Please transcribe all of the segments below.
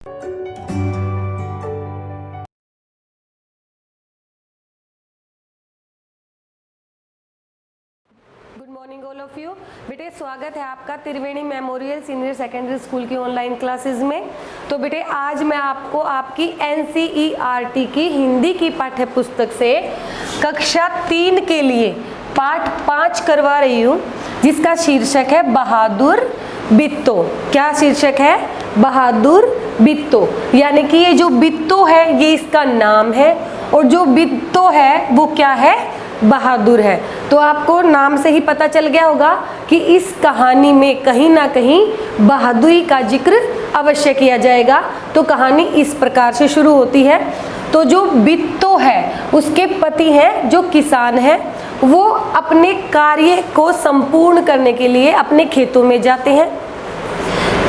Good morning all of you. बेटे स्वागत है आपका त्रिवेणी मेमोरियल सीनियर सेकेंडरी स्कूल की ऑनलाइन क्लासेस में। तो बेटे आज मैं आपको आपकी NCERT की हिंदी की पाठ्य पुस्तक से कक्षा 3 के लिए पाठ 5 करवा रही हूँ, जिसका शीर्षक है बहादुर बिट्टो। क्या शीर्षक है? बहादुर बिट्टो। यानी कि ये जो बिट्टो है ये इसका नाम है और जो बिट्टो है वो क्या है? बहादुर है। तो आपको नाम से ही पता चल गया होगा कि इस कहानी में कहीं ना कहीं बहादुरी का जिक्र अवश्य किया जाएगा। तो कहानी इस प्रकार से शुरू होती है। तो जो बिट्टो है उसके पति हैं जो किसान हैं, वो अपने कार्य को संपूर्ण करने के लिए अपने खेतों में जाते हैं।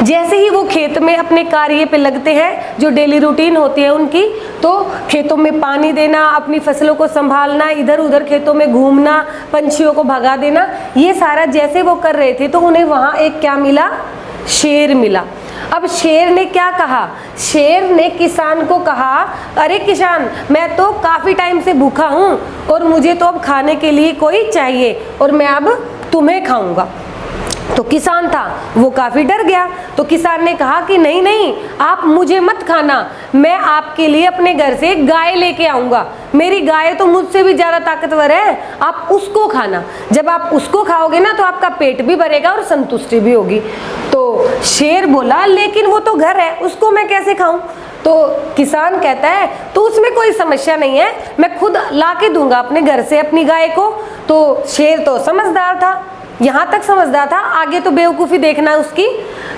जैसे ही वो खेत में अपने कार्य पे लगते हैं, जो डेली रूटीन होती है उनकी, तो खेतों में पानी देना, अपनी फसलों को संभालना, इधर उधर खेतों में घूमना, पंछियों को भगा देना, ये सारा जैसे वो कर रहे थे तो उन्हें वहाँ एक क्या मिला? शेर मिला। अब शेर ने क्या कहा? शेर ने किसान को कहा, अरे किसान, मैं तो काफ़ी टाइम से भूखा हूँ और मुझे तो अब खाने के लिए कोई चाहिए और मैं अब तुम्हें खाऊंगा। तो किसान था वो काफ़ी डर गया। तो किसान ने कहा कि नहीं नहीं, आप मुझे मत खाना, मैं आपके लिए अपने घर से गाय लेके आऊँगा। मेरी गाय तो मुझसे भी ज़्यादा ताकतवर है, आप उसको खाना। जब आप उसको खाओगे ना तो आपका पेट भी भरेगा और संतुष्टि भी होगी। तो शेर बोला, लेकिन वो तो घर है, उसको मैं कैसे खाऊं? तो किसान कहता है, तो उसमें कोई समस्या नहीं है, मैं खुद ला के दूंगा अपने घर से अपनी गाय को। तो शेर तो समझदार था, यहाँ तक समझदार था, आगे तो बेवकूफ़ी देखना उसकी।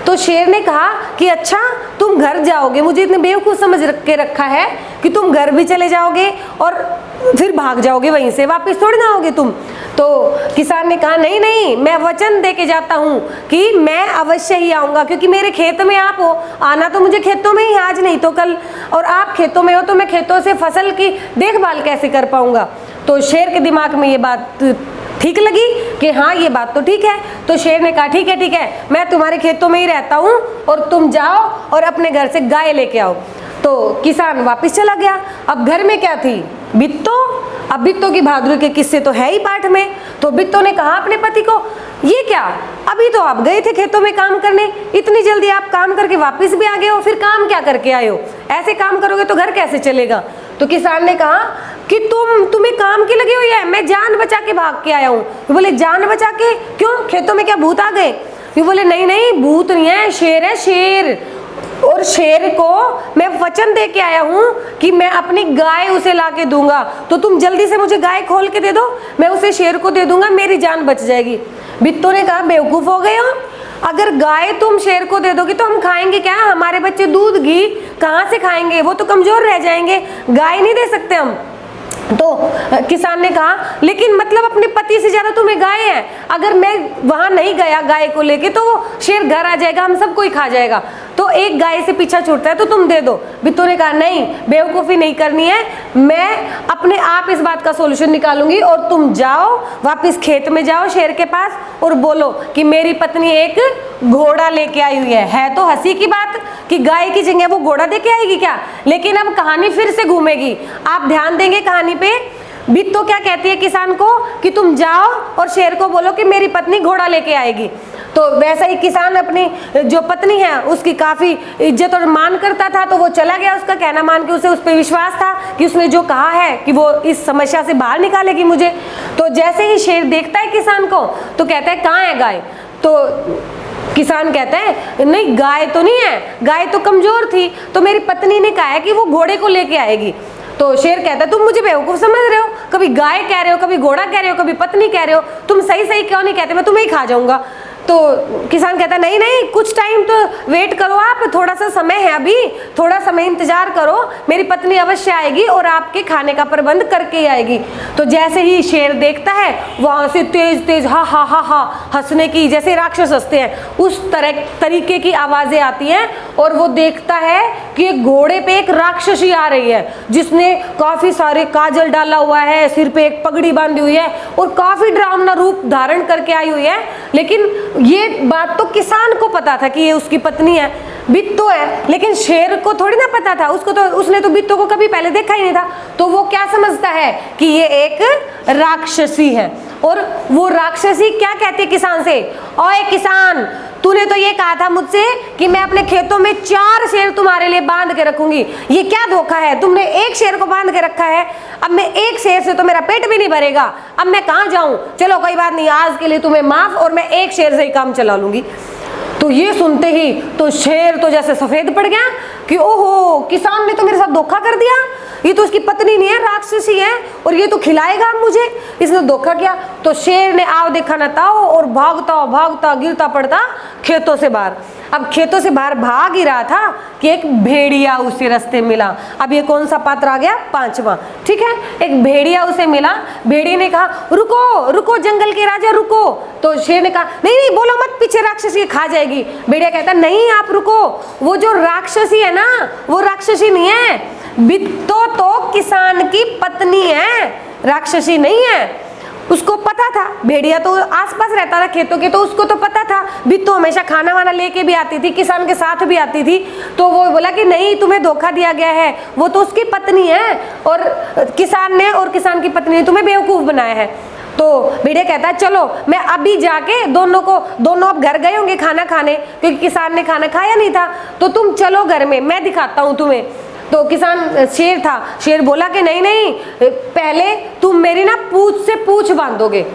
तो शेर ने कहा कि अच्छा तुम घर जाओगे, मुझे इतने बेवकूफ़ समझ के रखा है कि तुम घर भी चले जाओगे और फिर भाग जाओगे, वहीं से वापस थोड़ी ना आओगे तुम। तो किसान ने कहा नहीं नहीं, मैं वचन दे के जाता हूँ कि मैं अवश्य ही आऊँगा, क्योंकि मेरे खेत में आप हो, आना तो मुझे खेतों में ही, आज नहीं तो कल, और आप खेतों में हो तो मैं खेतों से फसल की देखभाल कैसे कर पाऊँगा। तो शेर के दिमाग में ये बात ठीक लगी कि हाँ ये बात तो ठीक है। तो शेर ने कहा ठीक है, मैं तुम्हारे खेतों में ही रहता हूँ और तुम जाओ और अपने घर से गाय लेके आओ। तो किसान वापस चला गया। अब घर में क्या थी? बिट्टो। अब बिट्टो की बहादुरी के किस्से तो है ही पाठ में। तो बिट्टो ने कहा अपने पति को, ये क्या, अभी तो आप गए थे खेतों में काम करने, इतनी जल्दी आप काम करके वापस भी आ गए हो, फिर काम क्या करके आए हो? ऐसे काम करोगे तो घर कैसे चलेगा? तो किसान ने कहा कि तुम्हें काम की लगी हुई है, मैं जान बचा के भाग के आया हूँ। बोले जान बचा के? क्यों, खेतों में क्या भूत आ गए? ये बोले नहीं नहीं, भूत नहीं है, शेर है, शेर। और शेर को मैं वचन दे के आया हूँ कि मैं अपनी गाय उसे ला के दूंगा, तो तुम जल्दी से मुझे गाय खोल के दे दो, मैं उसे शेर को दे दूंगा, मेरी जान बच जाएगी। बिट्टो ने कहा बेवकूफ़ हो गए हो, अगर गाय तुम शेर को दे दोगी तो हम खाएंगे क्या? हमारे बच्चे दूध घी कहाँ से खाएंगे? वो तो कमज़ोर रह जाएंगे, गाय नहीं दे सकते हम। तो किसान ने कहा लेकिन मतलब अपने पति से ज़्यादा तुम्हें गाय है, अगर मैं वहाँ नहीं गया गाय को लेके तो वो शेर घर आ जाएगा, हम सबको ही खा जाएगा, तो एक गाय से पीछा छूटता है, तो तुम दे दो। बिट्टो ने कहा नहीं, बेवकूफ़ी नहीं करनी है, मैं अपने आप इस बात का सोल्यूशन निकालूंगी और तुम जाओ वापस खेत में जाओ शेर के पास और बोलो कि मेरी पत्नी एक घोड़ा लेके आई हुई है तो हंसी की बात कि गाय की जगह वो घोड़ा दे के आएगी क्या? लेकिन अब कहानी फिर से घूमेगी, आप ध्यान देंगे कहानी पे। बिट्टो क्या कहती है किसान को कि तुम जाओ और शेर को बोलो कि मेरी पत्नी घोड़ा लेके आएगी। तो वैसा ही किसान अपनी जो पत्नी है उसकी काफ़ी इज्जत और मान करता था, तो वो चला गया उसका कहना मान के, उसे उस पर विश्वास था कि उसने जो कहा है कि वो इस समस्या से बाहर निकालेगी मुझे। तो जैसे ही शेर देखता है किसान को तो कहता है कहाँ है गाय? तो किसान कहता है नहीं गाय तो नहीं है, गाय तो कमज़ोर थी, तो मेरी पत्नी ने कहा है कि वो घोड़े को लेके आएगी। तो शेर कहता है तुम मुझे बेवकूफ़ समझ रहे हो, कभी गाय कह रहे हो, कभी घोड़ा कह रहे हो, कभी पत्नी कह रहे हो, तुम सही सही क्यों नहीं कहते? मैं तुम्हें ही खा जाऊंगा। तो किसान कहता है नहीं नहीं, कुछ टाइम तो वेट करो आप, थोड़ा सा समय है अभी, थोड़ा समय इंतजार करो, मेरी पत्नी अवश्य आएगी और आपके खाने का प्रबंध करके ही आएगी। तो जैसे ही शेर देखता है वहाँ से तेज तेज हा हा हा हा हंसने की, जैसे राक्षस हंसते हैं उस तरीके की आवाज़ें आती हैं, और वो देखता है कि एक घोड़े पे एक राक्षसी आ रही है जिसने काफ़ी सारे काजल डाला हुआ है, सिर पे एक पगड़ी बांधी हुई है और काफ़ी डरावना रूप धारण करके आई हुई है। लेकिन ये बात तो किसान को पता था कि ये उसकी पत्नी है, बित्तो है, लेकिन शेर को थोड़ी ना पता था, उसने तो बित्तो को कभी पहले देखा ही नहीं था। तो वो क्या समझता है कि ये एक राक्षसी है। और वो राक्षसी क्या कहती है किसान से, ओए किसान, तूने तो ये कहा था मुझसे कि मैं अपने खेतों में 4 शेर तुम्हारे लिए बांध के रखूंगी, ये क्या धोखा है, तुमने 1 शेर को बांध के रखा है। अब मैं 1 शेर से तो मेरा पेट भी नहीं भरेगा, अब मैं कहाँ जाऊं। चलो कोई बात नहीं, आज के लिए तुम्हें माफ, और मैं 1 शेर से ही काम चला लूंगी। तो ये सुनते ही तो शेर तो जैसे सफेद पड़ गया कि ओहो, किसान ने तो मेरे साथ धोखा कर दिया, ये तो उसकी पत्नी नहीं है, राक्षसी है, और ये तो खिलाएगा मुझे, इसने धोखा किया। तो शेर ने आव देखा ना ताओ, और भागता भागता गिरता पड़ता खेतों से बाहर। अब खेतों से बाहर भाग ही रहा था कि एक भेड़िया उसे रास्ते मिला। अब ये कौन सा पात्र आ गया, 5वां, ठीक है। एक भेड़िया उसे मिला, भेड़िया ने कहा रुको रुको जंगल के राजा रुको। तो शेर ने कहा नहीं नहीं बोलो मत, पीछे राक्षसी खा जाएगी। भेड़िया कहता नहीं आप रुको, वो जो राक्षसी है ना वो राक्षसी नहीं है, बित्तो तो किसान की पत्नी है, राक्षसी नहीं है। उसको पता था, भेड़िया तो आसपास रहता था खेतों के, तो उसको तो पता था। बित्तो हमेशा खाना वाना लेके भी आती थी, किसान के साथ भी आती थी। तो वो बोला कि नहीं तुम्हें धोखा दिया गया है, वो तो उसकी पत्नी है, और किसान ने और किसान की पत्नी ने तुम्हें बेवकूफ बनाया है। तो भेड़िया कहता है चलो मैं अभी जाके दोनों अब घर गए होंगे खाना खाने, क्योंकि किसान ने खाना खाया नहीं था, तो तुम चलो घर में, मैं दिखाता हूँ तुम्हें। तो किसान शेर था, शेर बोला कि नहीं नहीं, पहले तुम मेरी ना पूंछ से पूंछ बांधोगे,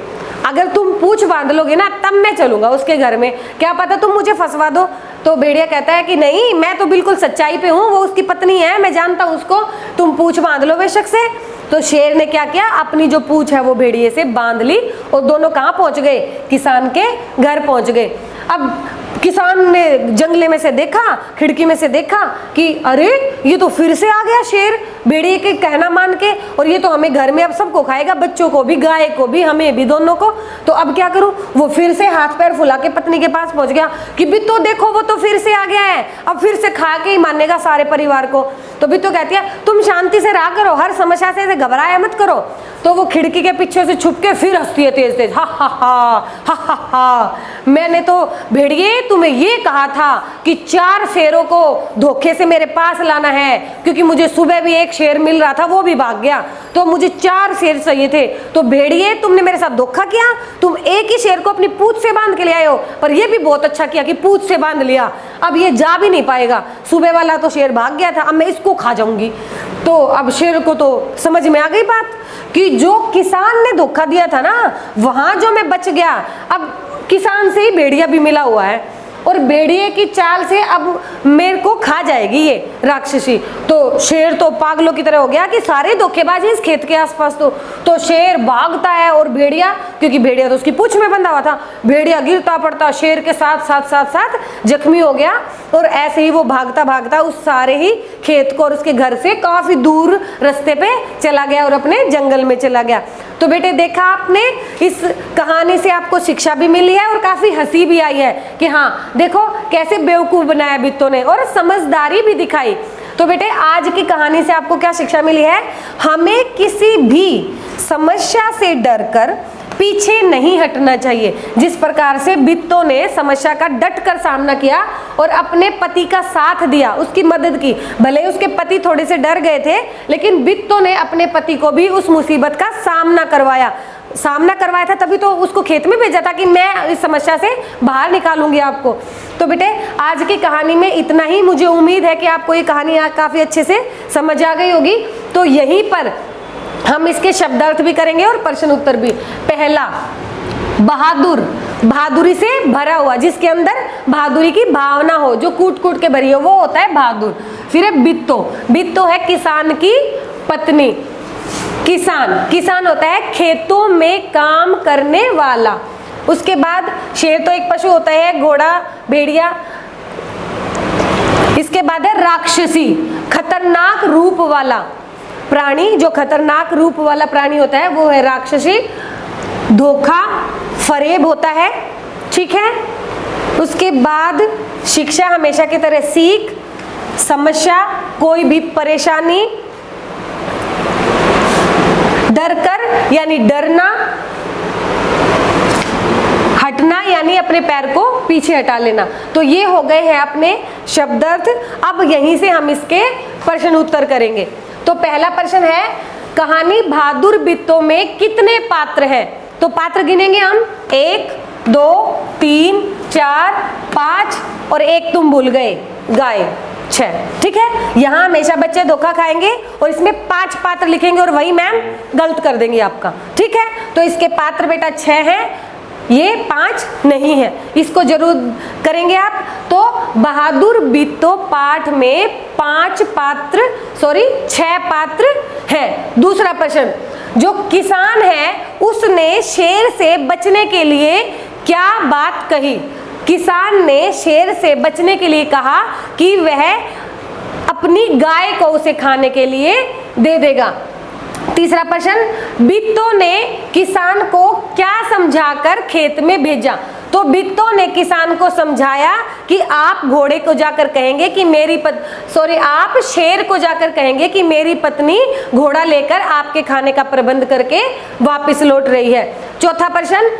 अगर तुम पूंछ बांध लोगे ना तब मैं चलूंगा उसके घर में, क्या पता तुम मुझे फंसवा दो। तो भेड़िया कहता है कि नहीं, मैं तो बिल्कुल सच्चाई पे हूँ, वो उसकी पत्नी है, मैं जानता हूँ उसको, तुम पूंछ बांध लो बेशक से। तो शेर ने क्या किया, अपनी जो पूंछ है वो भेड़िए से बांध ली, और दोनों कहाँ पहुंच गए, किसान के घर पहुंच गए। अब किसान ने जंगले में से देखा, खिड़की में से देखा कि अरे ये तो फिर से आ गया शेर, भेड़िए के कहना मान के, और ये तो हमें घर में अब सबको खाएगा, बच्चों को भी, गाय को भी, हमें भी, दोनों को। तो अब क्या करूं, वो फिर से हाथ पैर फुला के पत्नी के पास पहुंच गया कि बित्तो देखो वो तो फिर से आ गया है, अब फिर से खा के ही मानेगा सारे परिवार को। तो बित्तो कहती है तुम शांति से रहा करो, हर समस्या से घबराया मत करो। तो वो खिड़की के पीछे से छुप के फिर हंसती है तेज तेज, हा हा हा हा हा हा, मैंने तो भेड़िए तुम्हें ये कहा था कि 4 शेरों को धोखे से मेरे पास लाना है, क्योंकि मुझे सुबह भी 1 शेर मिल रहा था, वो भी भाग गया, तो मुझे 4 शेर चाहिए थे। तो भेड़िए तुमने मेरे साथ धोखा किया, तुम एक ही शेर को अपनी पूंछ से बांध के ले आए हो, पर ये भी बहुत अच्छा किया कि पूंछ से बांध लिया, अब ये जा भी नहीं पाएगा, सुबह वाला तो शेर भाग गया था, अब मैं इसको खा जाऊंगी। तो अब शेर को तो समझ में आ गई बात कि जो किसान ने धोखा दिया था ना, वहां जो मैं बच गया, अब किसान से ही भेड़िया भी मिला हुआ है, और भेड़िए की चाल से अब मेरे को खा जाएगी ये राक्षसी। तो शेर तो पागलों की तरह हो गया कि सारे धोखेबाज हैं इस खेत के आसपास। तो शेर भागता है, और भेड़िया, क्योंकि भेड़िया तो उसकी पूंछ में बंधा हुआ था, भेड़िया गिरता पड़ता शेर के साथ साथ साथ साथ जख्मी हो गया। और ऐसे ही वो भागता भागता उस सारे ही खेत को और उसके घर से काफी दूर रास्ते पे चला गया और अपने जंगल में चला गया। तो बेटे देखा आपने, इस कहानी से आपको शिक्षा भी मिली है और काफी हंसी भी आई है कि हाँ देखो कैसे बेवकूफ बनाया बित्तो ने, और समझदारी भी दिखाई। तो बेटे आज की कहानी से आपको क्या शिक्षा मिली है, हमें किसी भी समस्या से डरकर पीछे नहीं हटना चाहिए। जिस प्रकार से बित्तो ने समस्या का डट कर सामना किया और अपने पति का साथ दिया, उसकी मदद की, भले उसके पति थोड़े से डर गए थे, लेकिन बित्तो ने अपने पति को भी उस मुसीबत का सामना करवाया था, तभी तो उसको खेत में भेजा था कि मैं इस समस्या से बाहर निकालूंगी आपको। तो बेटे आज की कहानी में इतना ही, मुझे उम्मीद है कि आपको ये कहानी काफी अच्छे से समझ आ गई होगी। तो यहीं पर हम इसके शब्दार्थ भी करेंगे और प्रश्न उत्तर भी। पहला, बहादुर, बहादुरी से भरा हुआ, जिसके अंदर बहादुरी की भावना हो, जो कूट कूट के भरी हो, वो होता है बहादुर। फिर है बित्तो, बित्तो है किसान की पत्नी। किसान होता है खेतों में काम करने वाला। उसके बाद शेर तो एक पशु होता है, घोड़ा, भेड़िया। इसके बाद है राक्षसी, खतरनाक रूप वाला प्राणी, जो खतरनाक रूप वाला प्राणी होता है वो है राक्षसी। धोखा, फरेब होता है, ठीक है। उसके बाद शिक्षा हमेशा की तरह सीख, समस्या, कोई भी परेशानी, डर कर यानी डरना, हटना यानी अपने पैर को पीछे हटा लेना। तो ये हो गए हैं अपने शब्दार्थ। अब यहीं से हम इसके प्रश्न उत्तर करेंगे। तो पहला प्रश्न है, कहानी बहादुर बित्तों में कितने पात्र हैं? तो पात्र गिनेंगे हम, 1 2 3 4 5 और एक तुम भूल गए, गाय, 6। ठीक है, यहाँ हमेशा बच्चे धोखा खाएंगे और इसमें 5 पात्र लिखेंगे और वही मैम गलत कर देंगे आपका। ठीक है, तो इसके पात्र बेटा 6 हैं, ये 5 नहीं है, इसको जरूर करेंगे आप। तो बहादुर बित्तों पाठ में 6 पात्र हैं। दूसरा प्रश्न, जो किसान है उसने शेर से बचने के लिए क्या बात कही? किसान ने शेर से बचने के लिए कहा कि वह अपनी गाय को उसे खाने के लिए दे देगा। तीसरा प्रश्न, बित्तों ने किसान को क्या समझाकर खेत में भेजा? तो बित्तों ने किसान को समझाया कि आप घोड़े को जाकर कहेंगे कि आप शेर को जाकर कहेंगे कि मेरी पत्नी घोड़ा लेकर आपके खाने का प्रबंध करके वापस लौट रही है। चौथा प्रश्न,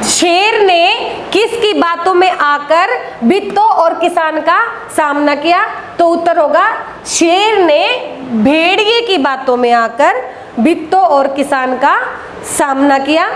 शेर ने किसकी बातों में आकर बित्तों और किसान का सामना किया? तो उत्तर होगा, शेर ने भेड़िए की बातों में आकर बित्तों और किसान का सामना किया।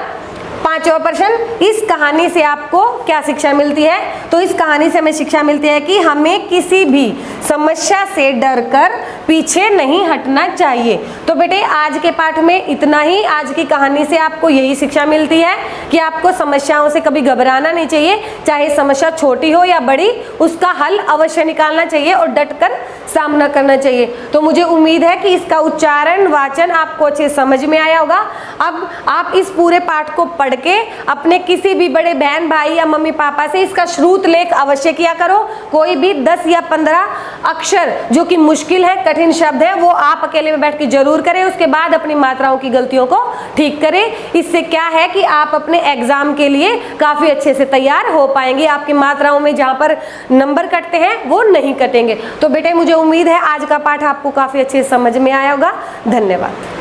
पांचवा प्रश्न, इस कहानी से आपको क्या शिक्षा मिलती है? तो इस कहानी से हमें शिक्षा मिलती है कि हमें किसी भी समस्या से डरकर पीछे नहीं हटना चाहिए। तो बेटे आज के पाठ में इतना ही। आज की कहानी से आपको यही शिक्षा मिलती है कि आपको समस्याओं से कभी घबराना नहीं चाहिए, चाहे समस्या छोटी हो या बड़ी, उसका हल अवश्य निकालना चाहिए और डटकर सामना करना चाहिए। तो मुझे उम्मीद है कि इसका उच्चारण वाचन आपको अच्छे समझ में आया होगा। अब आप इस पूरे पाठ को पढ़ के अपने किसी भी बड़े बहन भाई या मम्मी पापा से इसका श्रुत लेख अवश्य किया करो। कोई भी 10 या 15 अक्षर जो कि मुश्किल है, कठिन शब्द है, वो आप अकेले में बैठ के जरूर करें। उसके बाद अपनी मात्राओं की गलतियों को ठीक करें। इससे क्या है कि आप अपने एग्जाम के लिए काफी अच्छे से तैयार हो पाएंगे। आपकी मात्राओं में जहां पर नंबर कटते हैं वो नहीं कटेंगे। तो बेटे मुझे उम्मीद है आज का पाठ आपको काफी अच्छे से समझ में आया होगा। धन्यवाद।